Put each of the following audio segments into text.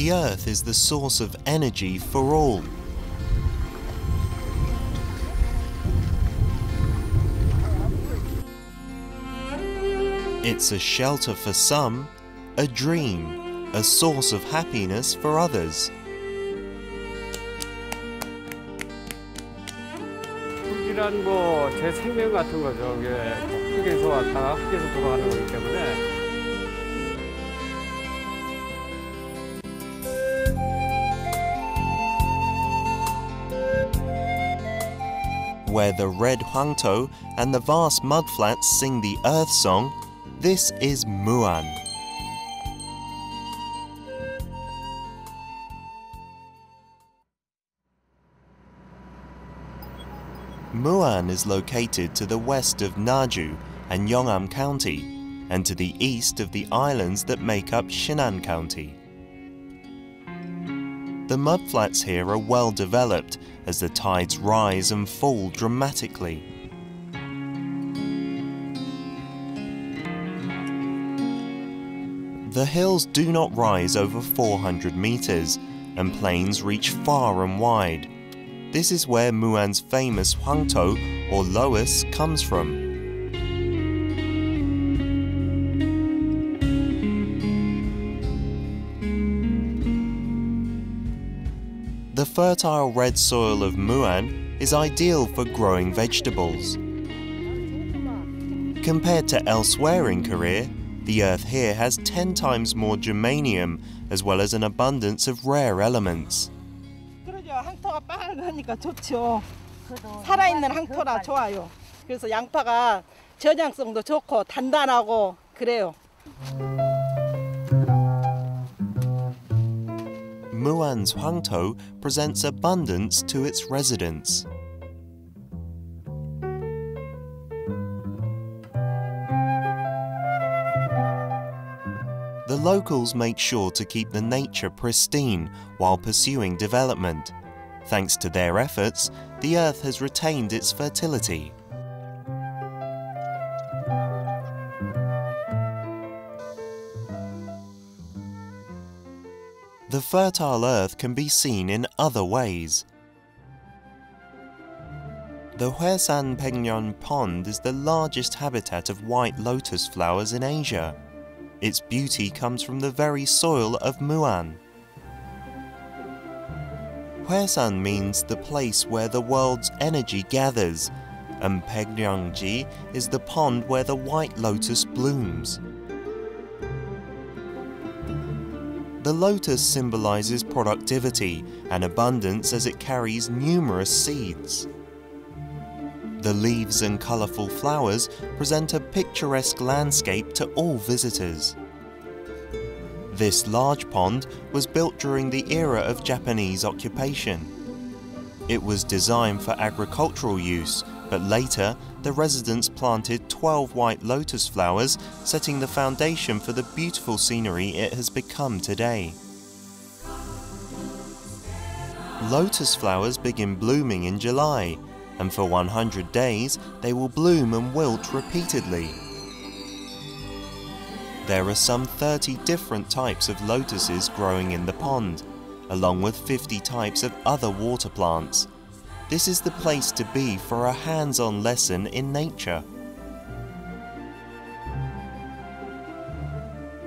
The earth is the source of energy for all. It's a shelter for some, a dream, a source of happiness for others. 흙이란 뭐 제 생명 같은 거죠. 흙에서 왔다가 흙에서 돌아가는 거기 때문에. Where the red hwangto and the vast mudflats sing the earth song, this is Muan. Muan is located to the west of Naju and Yeongham County, and to the east of the islands that make up Sinan County. The mudflats here are well developed as the tides rise and fall dramatically. The hills do not rise over 400 meters, and plains reach far and wide. This is where Muan's famous hwangto, or lotus, comes from. The fertile red soil of Muan is ideal for growing vegetables. Compared to elsewhere in Korea, the earth here has 10 times more germanium, as well as an abundance of rare elements. 그러죠. 항토가 빨가니까 좋죠. 살아있는 항토라 좋아요. 그래서 양파가 저장성도 좋고 단단하고 그래요. Muan's hwangto presents abundance to its residents. The locals make sure to keep the nature pristine while pursuing development. Thanks to their efforts, the earth has retained its fertility. The fertile earth can be seen in other ways. The Hoesan Baekryeon Pond is the largest habitat of white lotus flowers in Asia. Its beauty comes from the very soil of Muan. Hoesan means the place where the world's energy gathers, and Baekryeon-ji is the pond where the white lotus blooms. The lotus symbolizes productivity and abundance as it carries numerous seeds. The leaves and colorful flowers present a picturesque landscape to all visitors. This large pond was built during the era of Japanese occupation. It was designed for agricultural use, but later the residents planted 12 white lotus flowers, setting the foundation for the beautiful scenery it has become today. Lotus flowers begin blooming in July, and for 100 days they will bloom and wilt repeatedly. There are some 30 different types of lotuses growing in the pond, along with 50 types of other water plants. This is the place to be for a hands-on lesson in nature.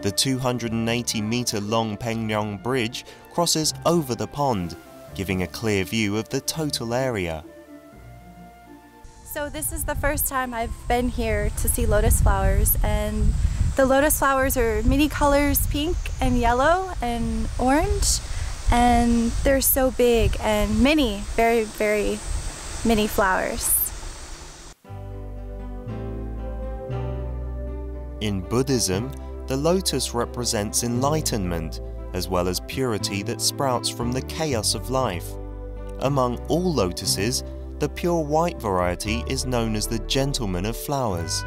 The 280-meter-long Baekryeon Bridge crosses over the pond, giving a clear view of the total area. So this is the first time I've been here to see lotus flowers, and the lotus flowers are many colors, pink and yellow and orange. And they're so big and many, very, very many flowers. In Buddhism, the lotus represents enlightenment, as well as purity that sprouts from the chaos of life. Among all lotuses, the pure white variety is known as the gentleman of flowers.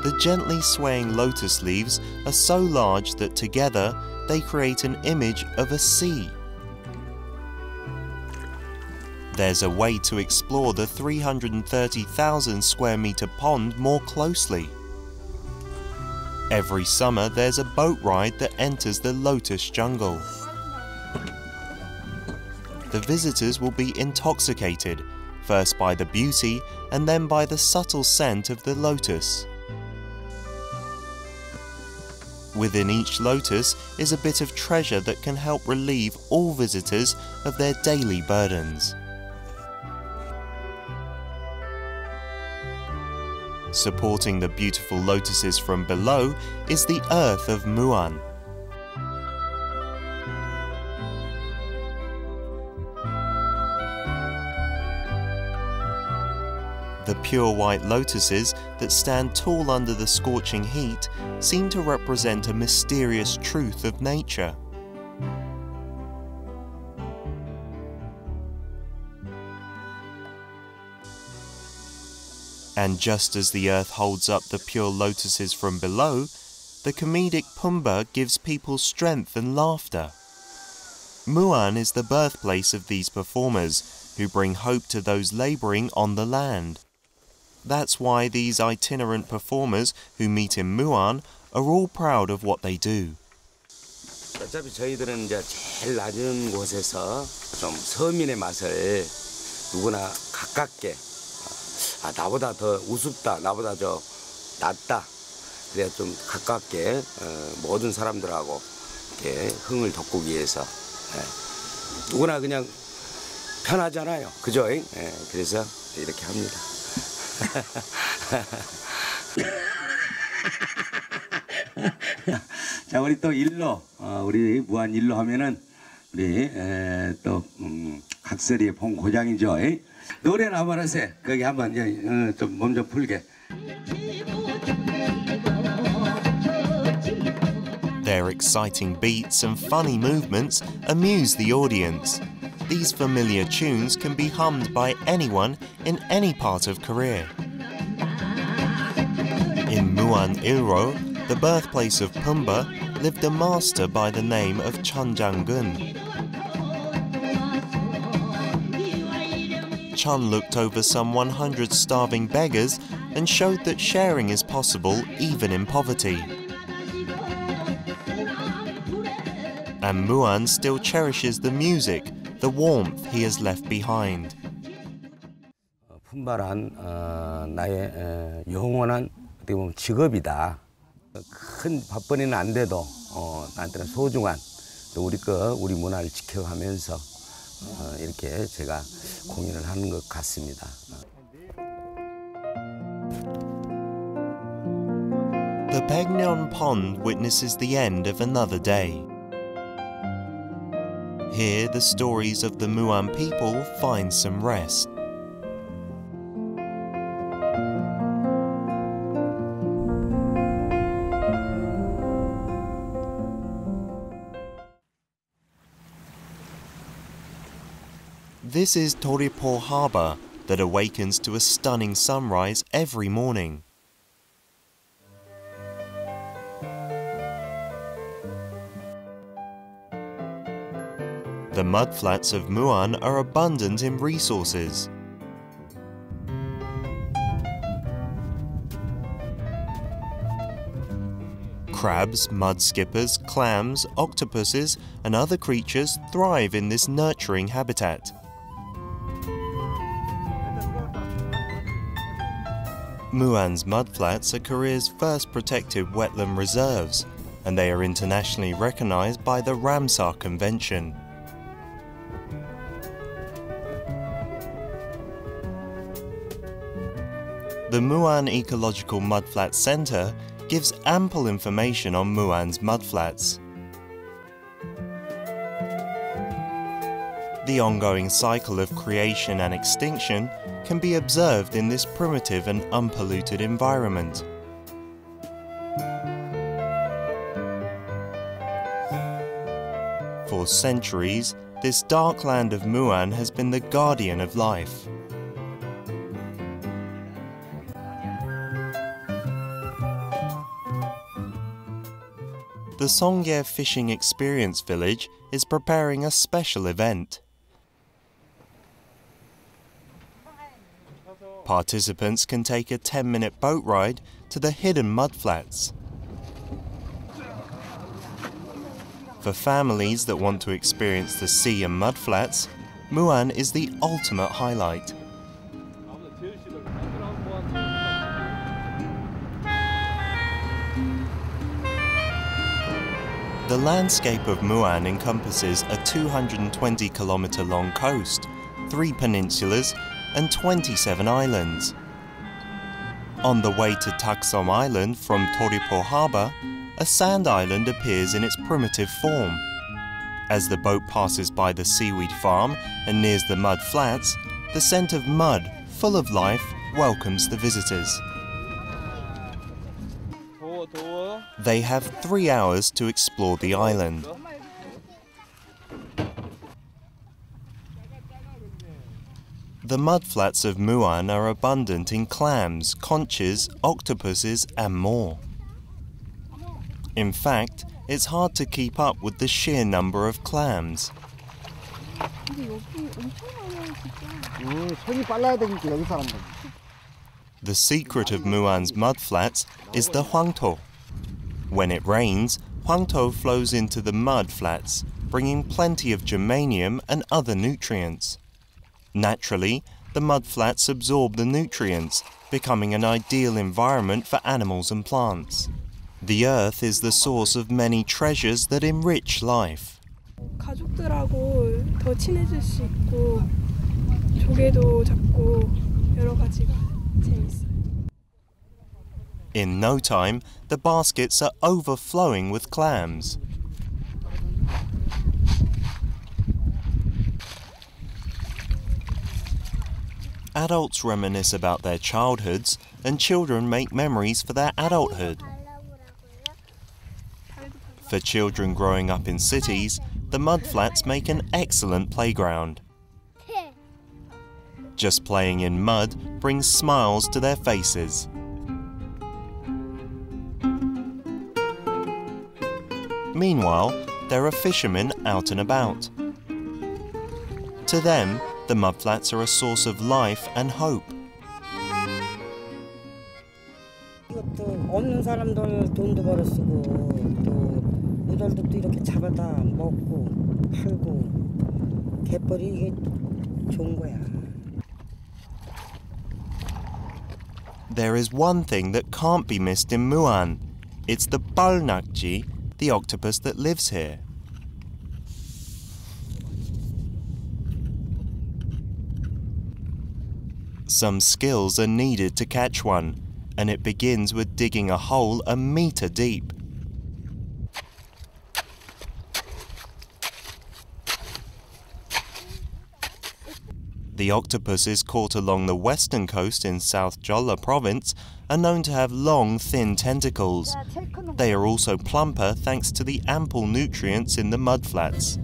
The gently swaying lotus leaves are so large that together they create an image of a sea. There's a way to explore the 330,000 square meter pond more closely. Every summer there's a boat ride that enters the lotus jungle. The visitors will be intoxicated, first by the beauty and then by the subtle scent of the lotus. Within each lotus is a bit of treasure that can help relieve all visitors of their daily burdens. Supporting the beautiful lotuses from below is the earth of Muan. The pure white lotuses that stand tall under the scorching heat seem to represent a mysterious truth of nature. And just as the earth holds up the pure lotuses from below, the comedic Pumbaa gives people strength and laughter. Muan is the birthplace of these performers, who bring hope to those labouring on the land. That's why these itinerant performers who meet in Muan are all proud of what they do. 어차피 저희들은 이제 제일 낮은 곳에서 좀 서민의 맛을 누구나 가깝게 나보다 더 우습다, 나보다 더 낫다. 그래 좀 가깝게 모든 사람들하고 이렇게 흥을 돋구기 위해서 누구나 그냥 편하잖아요, 그죠? 그래서 이렇게 합니다. 자, 우리 또 일로, 우리 무안 일로 하면은 우리 또 각설이의 본고장이죠. 노래나 한번 하세요. 거기 한번 이제 좀 몸 좀 풀게. Their exciting beats and funny movements amuse the audience. These familiar tunes can be hummed by anyone in any part of Korea. In Muan Ilro, the birthplace of Pumbaa, lived a master by the name of Chun Jang-gun. Chun looked over some 100 starving beggars and showed that sharing is possible even in poverty. And Muan still cherishes the music, the warmth he has left behind. 푼바란 나의 영원한 어떻게 보면 직업이다. 큰 밥벌이는 안 돼도 나한테는 소중한 또 우리 문화를 지켜가면서 이렇게 제가 공연을 하는 것 같습니다. The Baekryeon Pond witnesses the end of another day. Here, the stories of the Muan people find some rest. This is Toripo Harbour that awakens to a stunning sunrise every morning. The mudflats of Muan are abundant in resources. Crabs, mud skippers, clams, octopuses, and other creatures thrive in this nurturing habitat. Muan's mudflats are Korea's first protected wetland reserves, and they are internationally recognized by the Ramsar Convention. The Muan Ecological Mudflat Center gives ample information on Muan's mudflats. The ongoing cycle of creation and extinction can be observed in this primitive and unpolluted environment. For centuries, this dark land of Muan has been the guardian of life. The Songye Fishing Experience Village is preparing a special event. Participants can take a 10-minute boat ride to the hidden mudflats. For families that want to experience the sea and mud flats, Muan is the ultimate highlight. The landscape of Muan encompasses a 220-kilometer-long coast, 3 peninsulas, and 27 islands. On the way to Taksom Island from Toripo Harbour, a sand island appears in its primitive form. As the boat passes by the seaweed farm and nears the mud flats, the scent of mud, full of life, welcomes the visitors. They have 3 hours to explore the island. The mudflats of Muan are abundant in clams, conches, octopuses and more. In fact, it's hard to keep up with the sheer number of clams. The secret of Muan's mudflats is the hwangto. When it rains, hwangto flows into the mud flats, bringing plenty of germanium and other nutrients. Naturally, the mud flats absorb the nutrients, becoming an ideal environment for animals and plants. The earth is the source of many treasures that enrich life. 가족들하고 더 친해질 수 있고 조개도 잡고 여러 가지가 재밌어요. In no time, the baskets are overflowing with clams. Adults reminisce about their childhoods, and children make memories for their adulthood. For children growing up in cities, the mudflats make an excellent playground. Just playing in mud brings smiles to their faces. Meanwhile, there are fishermen out and about. To them, the mudflats are a source of life and hope. 이것도 없는 사람들 돈도 벌어 쓰고 또 우덜도 이렇게 잡아다 먹고 팔고 갯벌이 이게 좋은 거야. There is one thing that can't be missed in Muan. It's the balnakji, the octopus that lives here. Some skills are needed to catch one, and it begins with digging a hole a meter deep. The octopuses caught along the western coast in South Jeolla province are known to have long, thin tentacles. They are also plumper thanks to the ample nutrients in the mudflats.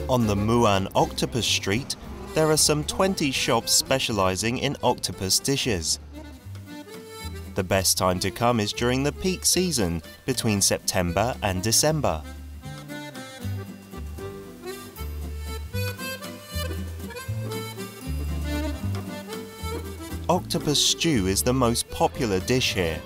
On the Muan Octopus Street, there are some 20 shops specializing in octopus dishes. The best time to come is during the peak season, between September and December. Octopus stew is the most popular dish here.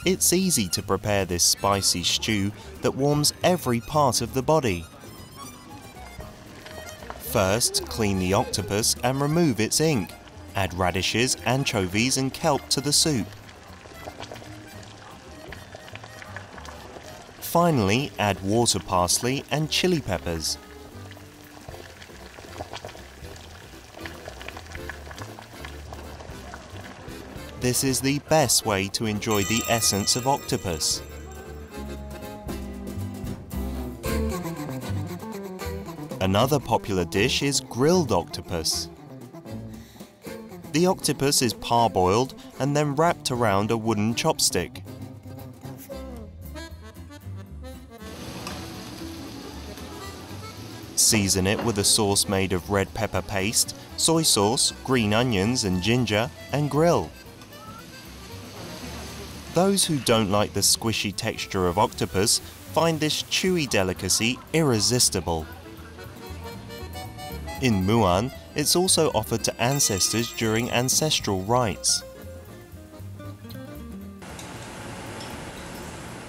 It's easy to prepare this spicy stew that warms every part of the body. First, clean the octopus and remove its ink. Add radishes, anchovies and kelp to the soup. Finally, add water parsley and chili peppers. This is the best way to enjoy the essence of octopus. Another popular dish is grilled octopus. The octopus is parboiled and then wrapped around a wooden chopstick. Season it with a sauce made of red pepper paste, soy sauce, green onions and ginger, and grill. Those who don't like the squishy texture of octopus find this chewy delicacy irresistible. In Muan, it's also offered to ancestors during ancestral rites.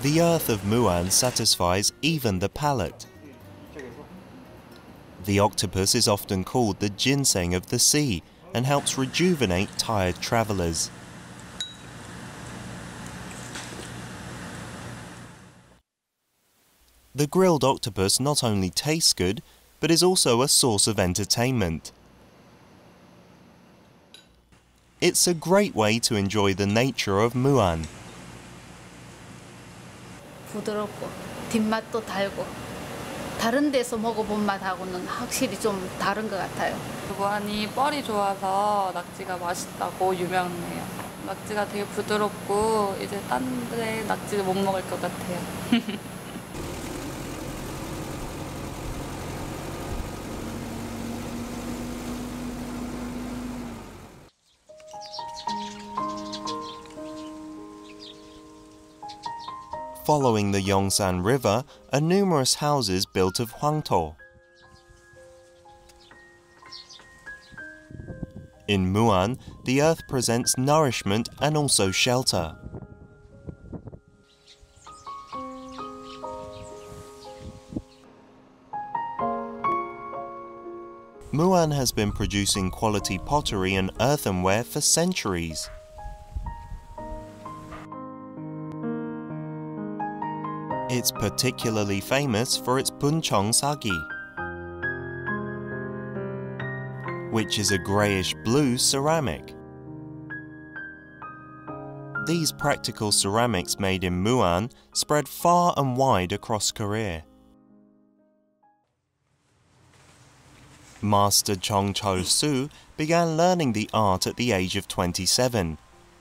The earth of Muan satisfies even the palate. The octopus is often called the ginseng of the sea and helps rejuvenate tired travelers. The grilled octopus not only tastes good, but is also a source of entertainment. It's a great way to enjoy the nature of Muan. 부드럽고 뒷맛도 달고 다른 데서 먹어본 맛하고는 확실히 좀 다른 것 같아요. 무안이 뻘이 좋아서 낙지가 맛있다고 유명해요. 낙지가 되게 부드럽고 이제 딴 데 낙지를 못 먹을 것 같아요. Following the Yongsan River are numerous houses built of hwangto. In Muan, the earth presents nourishment and also shelter. Muan has been producing quality pottery and earthenware for centuries. It's particularly famous for its buncheong-sagi, which is a greyish-blue ceramic. These practical ceramics made in Muan spread far and wide across Korea. Master Chong Chol-soo began learning the art at the age of 27.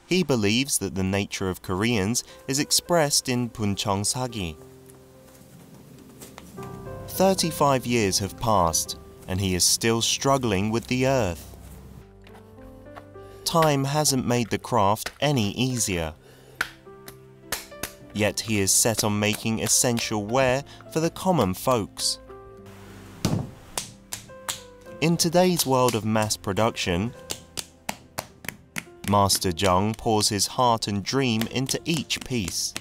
He believes that the nature of Koreans is expressed in buncheong-sagi. 35 years have passed, and he is still struggling with the earth. Time hasn't made the craft any easier. Yet he is set on making essential ware for the common folks. In today's world of mass production, Master Jung pours his heart and dream into each piece.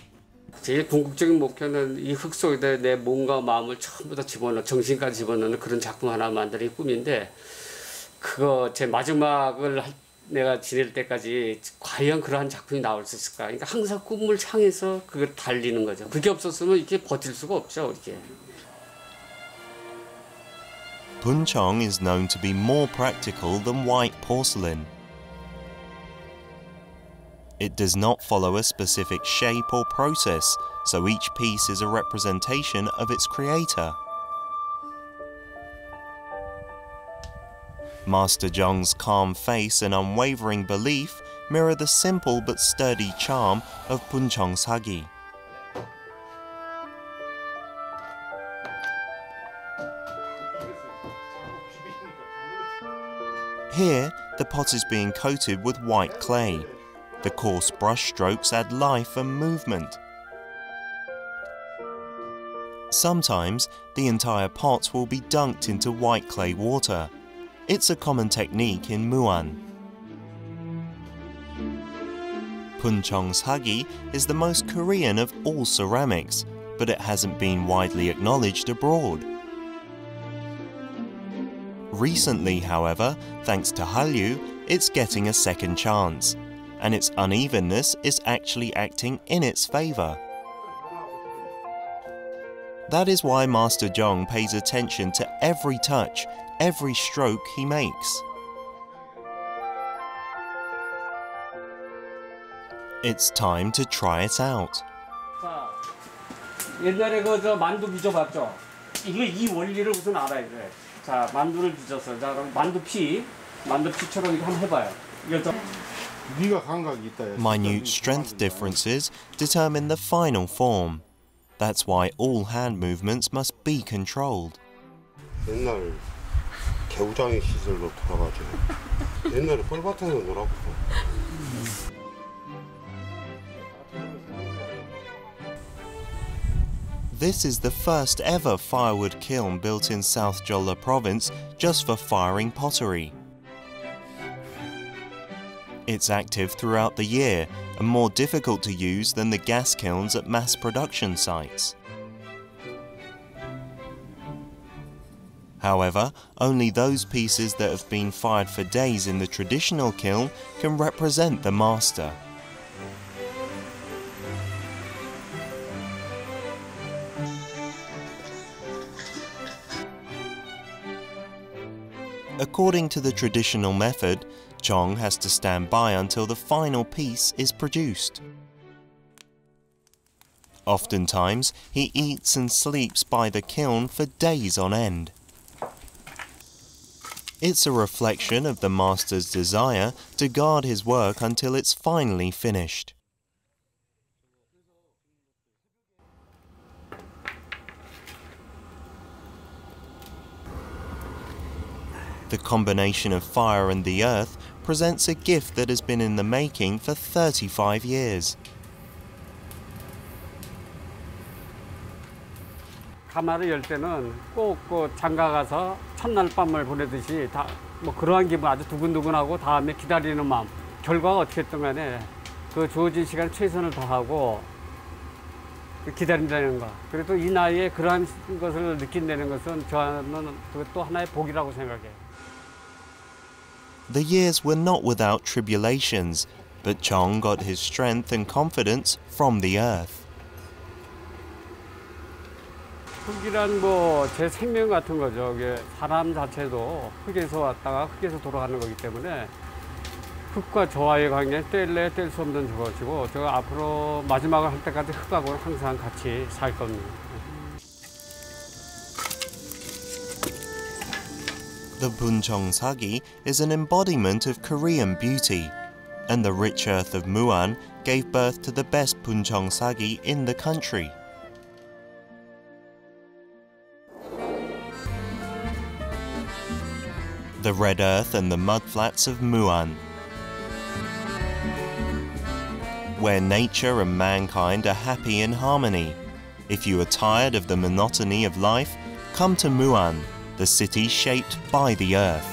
제일 궁극적인 목표는 이 흙 속에다 내 몸과 마음을 전부 다 집어넣어 정신까지 집어넣는 그런 작품 하나 만드는 게 꿈인데 그거 제 마지막을 내가 지낼 때까지 과연 그러한 작품이 나올 수 있을까? 그러니까 항상 꿈을 향해서 그걸 달리는 거죠. 그게 없었으면 이렇게 버틸 수가 없죠, 이렇게. Buncheong is known to be more practical than white porcelain. It does not follow a specific shape or process, so each piece is a representation of its creator. Master Jung's calm face and unwavering belief mirror the simple but sturdy charm of buncheong-sagi. Here, the pot is being coated with white clay. The coarse brush strokes add life and movement. Sometimes, the entire pot will be dunked into white clay water. It's a common technique in Muan. Buncheong-sagi is the most Korean of all ceramics, but it hasn't been widely acknowledged abroad. Recently, however, thanks to Hallyu, it's getting a second chance, and its unevenness is actually acting in its favour. That is why Master Jung pays attention to every touch, every stroke he makes. It's time to try it out. 자, 옛날에 저 만두 빚어봤죠? 이 원리를 우선 알아야 돼. 자, 만두를 빚어서 자, 그럼 만두피처럼 이거 한번 해봐요. 이거 Minute strength differences determine the final form. That's why all hand movements must be controlled. 옛날 개우장의 시절로 돌아가죠. 옛날에 뻘밭에서 놀았고. This is the first ever firewood kiln built in South Jeolla province just for firing pottery. It's active throughout the year and more difficult to use than the gas kilns at mass production sites. However, only those pieces that have been fired for days in the traditional kiln can represent the master. According to the traditional method, Chong has to stand by until the final piece is produced. Oftentimes, he eats and sleeps by the kiln for days on end. It's a reflection of the master's desire to guard his work until it's finally finished. The combination of fire and the earth presents a gift that has been in the making for 35 years. 가마를 열 때는 꼭 장가 가서 첫날 밤을 보내듯이 다 뭐 그러한 기분, 아주 두근두근하고 다음에 기다리는 마음, 결과가 어떻게 됐든 간에 그 주어진 시간 최선을 다하고 기다린다는 거. 그래도 이 나이에 그러한 것을 느낀다는 것은 저는 또 하나의 복이라고 생각해요. The years were not without tribulations, but Chong got his strength and confidence from the earth. 흙이란 뭐 제 생명 같은 거죠. 사람 자체도 흙에서 왔다가 흙에서 돌아가는 거기 때문에 흙과 저와의 관계는 뗄래야 뗄 수 없는 것이고 제가 앞으로 마지막을 할 때까지 흙하고 항상 같이 살 겁니다. The buncheong-sagi is an embodiment of Korean beauty, and the rich earth of Muan gave birth to the best buncheong-sagi in the country. The red earth and the mudflats of Muan, where nature and mankind are happy in harmony. If you are tired of the monotony of life, come to Muan, the city shaped by the earth.